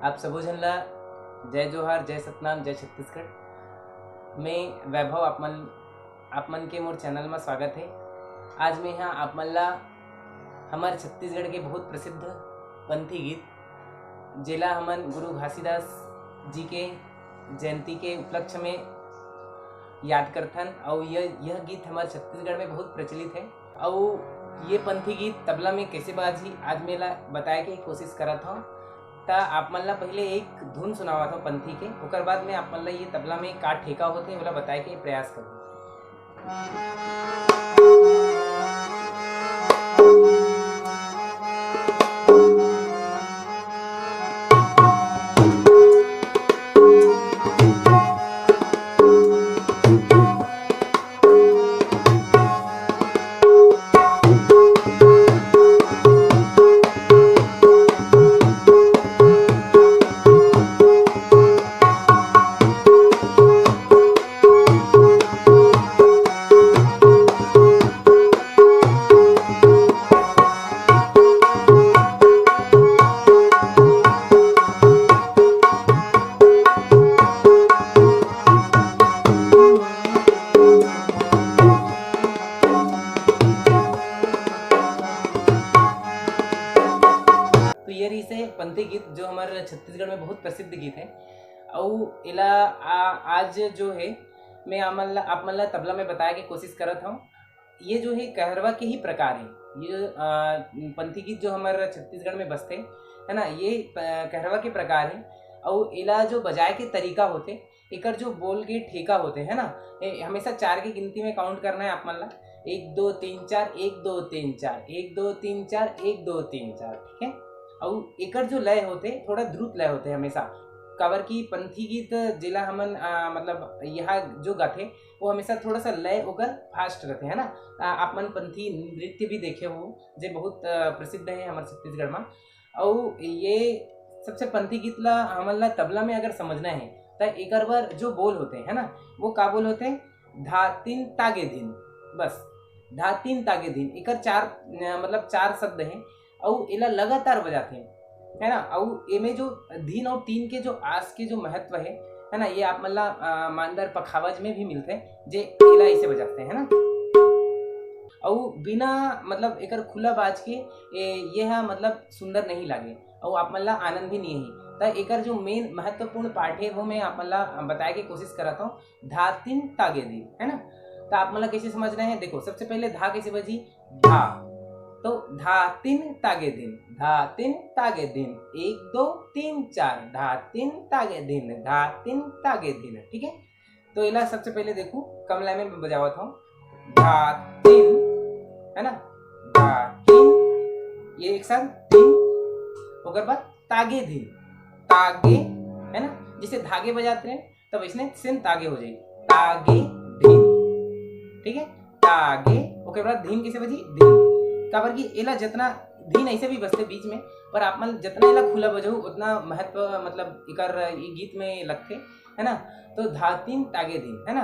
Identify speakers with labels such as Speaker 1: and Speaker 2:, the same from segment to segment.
Speaker 1: आप सबो झन ला जय जोहार, जय सतनाम, जय छत्तीसगढ़। मैं वैभव आप मन के मोर चैनल में स्वागत है। आज मैं यहाँ आप मन ला हमारे छत्तीसगढ़ के बहुत प्रसिद्ध पंथी गीत जेला हमन गुरु घासीदास जी के जयंती के उपलक्ष्य में याद करथन और यह गीत हमारे छत्तीसगढ़ में बहुत प्रचलित है। और ये पंथी गीत तबला में कैसे बाजी आज मेला बताए के कोशिश करत हूँ। ता आप मन ला पहले एक धुन सुनावत हूँ पंथी के, ओकर बाद में आप मन ला ये तबला में का ठेका होते ओला बताए के प्रयास करूँ। से पंथी गीत जो हमारे छत्तीसगढ़ में बहुत प्रसिद्ध गीत है। और इला आज जो है मैं आप मन ला तबला में बताया के कोशिश करत हूँ। ये जो है कहरवा के ही प्रकार है। ये पंथी गीत जो हमारे छत्तीसगढ़ में बसते है ना, ये कहरवा के प्रकार है। और इला जो बजाए के तरीका होते एकर जो बोल के ठेका होते है ना, हमेशा 4 की गिनती में काउंट करना है आप मन ला। 1 2 3 4 1 2 3 4 1 2 3 4 1 2 3 4, ठीक है। और एकर जो लय होते थोड़ा द्रुत लय होते हमेशा। काबर की पंथी गीत जिला हमन मतलब यहाँ जो गाथे वो हमेशा थोड़ा सा लय ओकर फास्ट रहते है ना। आप मन पंथी नृत्य भी देखे हो जो बहुत प्रसिद्ध है हमारे छत्तीसगढ़ में। और ये सबसे पंथी गीत ला हमन ला तबला में अगर समझना है तो एकर बार जो बोल होते है ना, वो का बोल होते धा तीन तागे दिन, बस धा तीन तागे दिन। एकर 4 शब्द हैं और इला लगातार बजाते है ना। और एमे जो धीन और तीन के जो आस के जो महत्व है ना, ये आप मन ला मानदर पखावज में भी मिलते हैं जे इला ऐसे बजाते हैं ना। और बिना मतलब एकर खुला बाज के ये मतलब सुंदर नहीं लागे और आप मन ला आनंद भी नहीं है। तो एकर जो मेन महत्वपूर्ण पार्ट है वो मैं आप मन ला बताए के कोशिश करता हूँ। धा तीन तागे दिन है ना। तो आप मन ला कैसे समझना है, देखो सबसे पहले धा कैसे बजी, धा तो धा तीन तागे दिन, धा तीन तागे दिन 1 2 3 4, धा तीन तागे दिन, धा तीन तागे दिन, ठीक है। तो इला सबसे पहले देखो कम लय में बजावत हूँ। धा तीन है ना, धा तीन, ये एक साथ तीन, ओकर बाद तागे दिन, तागे है ना। जिसे धागे बजाते हैं तब इसने सिन तागे हो जाएगी, तागे दिन, ठीक है। तागे ओकर बाद धीन कैसे बजी, दिन। काबर की एला जितना धीन ऐसे भी बसते बीच में, पर आप मन जितना एला खुला बजाऊ उतना महत्व मतलब इकर ये गीत में लगते है ना। तो धा तीन तागे दिन है ना,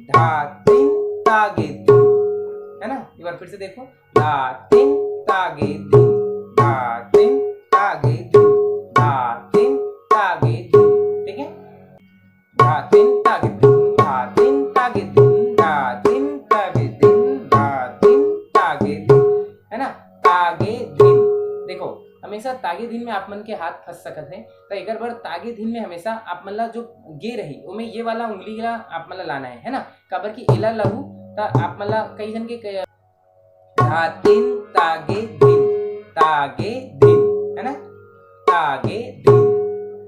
Speaker 1: धा तीन तागे दिन है ना। एक बार फिर से देखो, धा तीन तागे दिन, धा तीन तागे दिन, धा तीन तागे दिन, ठीक है। धा तीन तागे दिन, धा तीन तागे दिन, धा तीन तागे दिन, धा तीन तागे दिन है ना। तागे दिन, देखो हमेशा तागे दिन में आप मन के हाथ फंस सकत है। तो एक बार तागे दिन में हमेशा आप मन ला जो गे रही उमें ये वाला उंगली ला आप मन ला लाना है ना। काबर की एला लहू तो आप मन ला कई जन के धा तीन तागे दिन है ना, तागे दिन।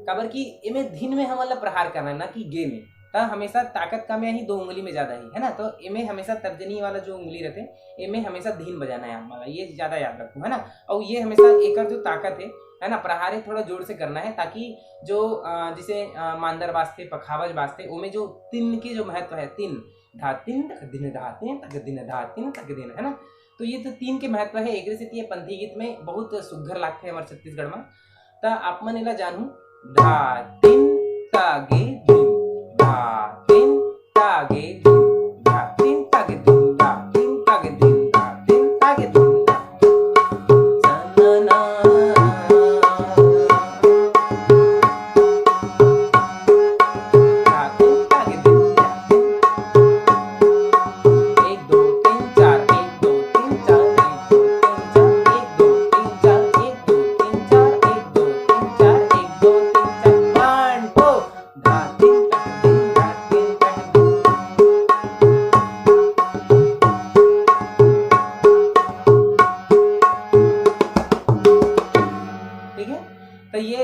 Speaker 1: काबर की एमे दिन में हमन ला प्रहार करना है ना कि गे में। तो हमेशा ताकत कम ही 2 उंगली में ज्यादा है ना। तो एमे हमेशा तर्जनी वाला जो उंगली रहते एमे हमेशा धीन बजाना है हमारा, ये ज्यादा याद रखो है ना। और ये हमेशा एकर जो ताकत है ना, प्रहार थोड़ा जोर से करना है ताकि जो जिसे मांदर वास्ते पखावज वास्ते उमें जो तीन के जो महत्व है, तीन धा तीन तक दिन, धा तीन तक दिन, धा तीन तक दिन है ना। तो ये तो 3 के महत्व है। एक से ये पंथी गीत में बहुत सुघर लागते हमारे छत्तीसगढ़ में। तो आप मन एला जानू, धा तीन तागे दिन, धा तीन तागे दिन, धा तीन तागे दिन, धा तीन तागे दिन, धा तीन तागे दिन।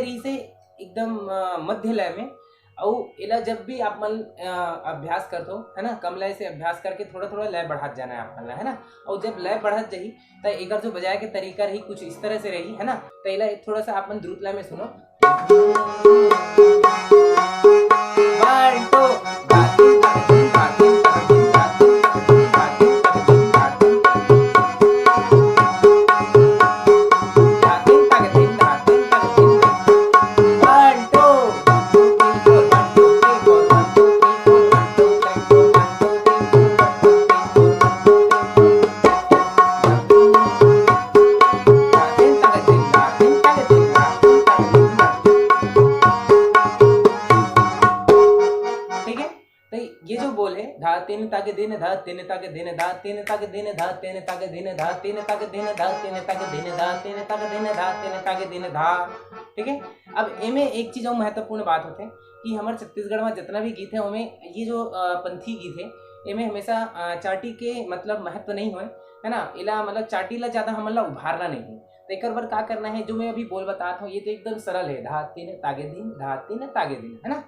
Speaker 1: री से एकदम मध्य लय में। और एला जब भी आप मन अभ्यास करते हो है ना, कम लय से अभ्यास करके थोड़ा थोड़ा लय बढ़ात जाना है आप मन ला, है ना। और जब लय बढ़त जाही तो एकर जो बजाय के तरीका रही कुछ इस तरह से रही, है ना। तो एला थोड़ा सा आप मन द्रुत लय में सुनो। 1 2 धा तीन धा तीन धा तीन धा तीन धा तीन धा तीन धा तीन धा तीन धा तीन धा तीन धा तीन धा तीन 1 2 1 2 3 4 1 2 3 4 1 2 3 4 1 2 3 4 1 2 3 4 1 2 3 4 1 2 3 4 धा तीन धा तीन धा तीन धा तीन धा तीन धा तीन धा तीन। ठीक है। तो ये जो बोल है धा तीन ताके दिन धा तीन ताके दिन धा तीन ताके दिन धा तीन ताके दिन धा तीन ताके दिन धा तीन ताके दिन धा तीन ताके दिन धा तीन ताके दिन धा। ठीक है। अब एमे एक चीज और महत्वपूर्ण बात होते कि हमारे छत्तीसगढ़ में जितना भी गीत है उनमें ये जो पंथी गीत है एमे हमेशा चाटी के मतलब महत्व नहीं हुए, है ना। इला मतलब चाटी ला ज्यादा हमला उभारना नहीं है। तो एक बार क्या करना है जो मैं अभी बोल बताता हूँ ये तो एकदम सरल है, धा तीन तागे दिन धा तीन तागे दिन, है ना।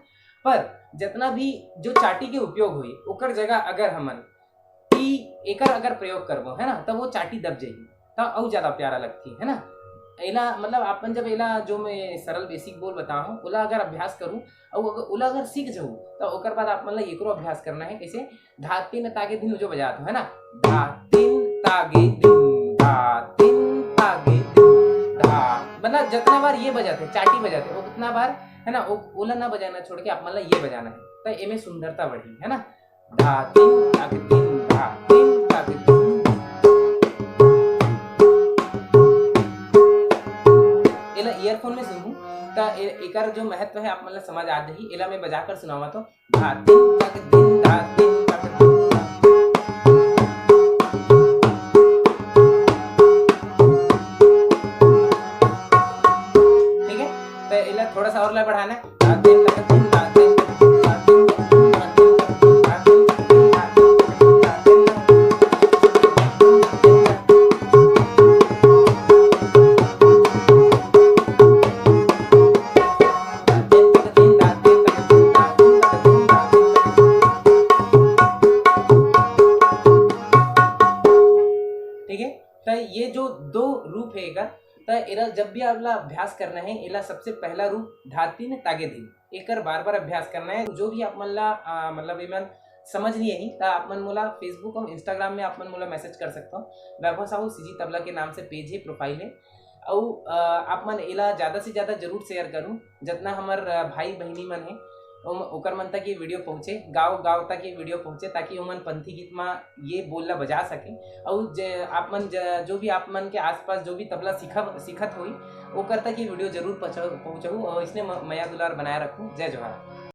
Speaker 1: पर जितना भी जो चाटी के उपयोग हुई ओकर जगह अगर हमन एकर अगर प्रयोग करबो, है ना, तो वो चाटी दब जाएगी तो और ज्यादा प्यारा लगती है ना। एला मतलब आपन जब एला जो मैं सरल बेसिक बोल बताऊँ ओला अगर अभ्यास करूँ और ओला अगर सीख जाऊँ तो ओकर बाद आप मतलब एकरो अभ्यास करना है कैसे, धा तीन तागे दिन जो बजात हो, है ना, धा तीन तागे दिन धा तीन तागे दिन धा, मतलब जितना बार ये बजाते चाटी बजाते उतना बार, है ना, ओला ना बजाना छोड़ के आप मतलब ये बजाना है तो एमे सुंदरता बढ़ी, है ना। धा तीन तागे दिन धा तीन तागे दिन। एला ईयरफोन में सुनूं तो एकर जो महत्व है आप मतलब समझ आ जाही। एला मैं बजाकर सुनावा तो धा तीन तागे दिन धा तीन तागे दिन। ठीक है। तो एला थोड़ा सा और लय बढ़ाना है, धा तीन तागे दिन धा तीन तागे दिन धा तीन तागे दिन धा तीन तागे दिन धा तीन तागे दिन धा तीन तागे दिन तो ये जो दो रूप है एकर, तो एला जब भी आपला अभ्यास करना है एला सबसे पहला रूप धा तीन तागे दिन एकर बार बार अभ्यास करना है। जो भी आप मन ला मतलब एमन समझ नहीं आई तो आप मन मोला फेसबुक और इंस्टाग्राम में आप मन मोला मैसेज कर सकता हूँ। वैभव साहू सीजी तबला के नाम से पेज है, प्रोफाइल है। और आप मन एला ज़्यादा से ज़्यादा जरूर शेयर करूँ जितना हमार भाई बहनी मन है ओकर मन तक ये वीडियो पहुँचे, गाँव गाँव तक ये वीडियो पहुँचे ताकि ओमन पंथी गीत में ये बोलना बजा सके। और आप मन जो भी आप मन के आसपास जो भी तबला सीखत हुई ओकर तक ये वीडियो जरूर पहुँचाऊँ और इसने मया दुलार बनाए रखूँ। जय जवाहर।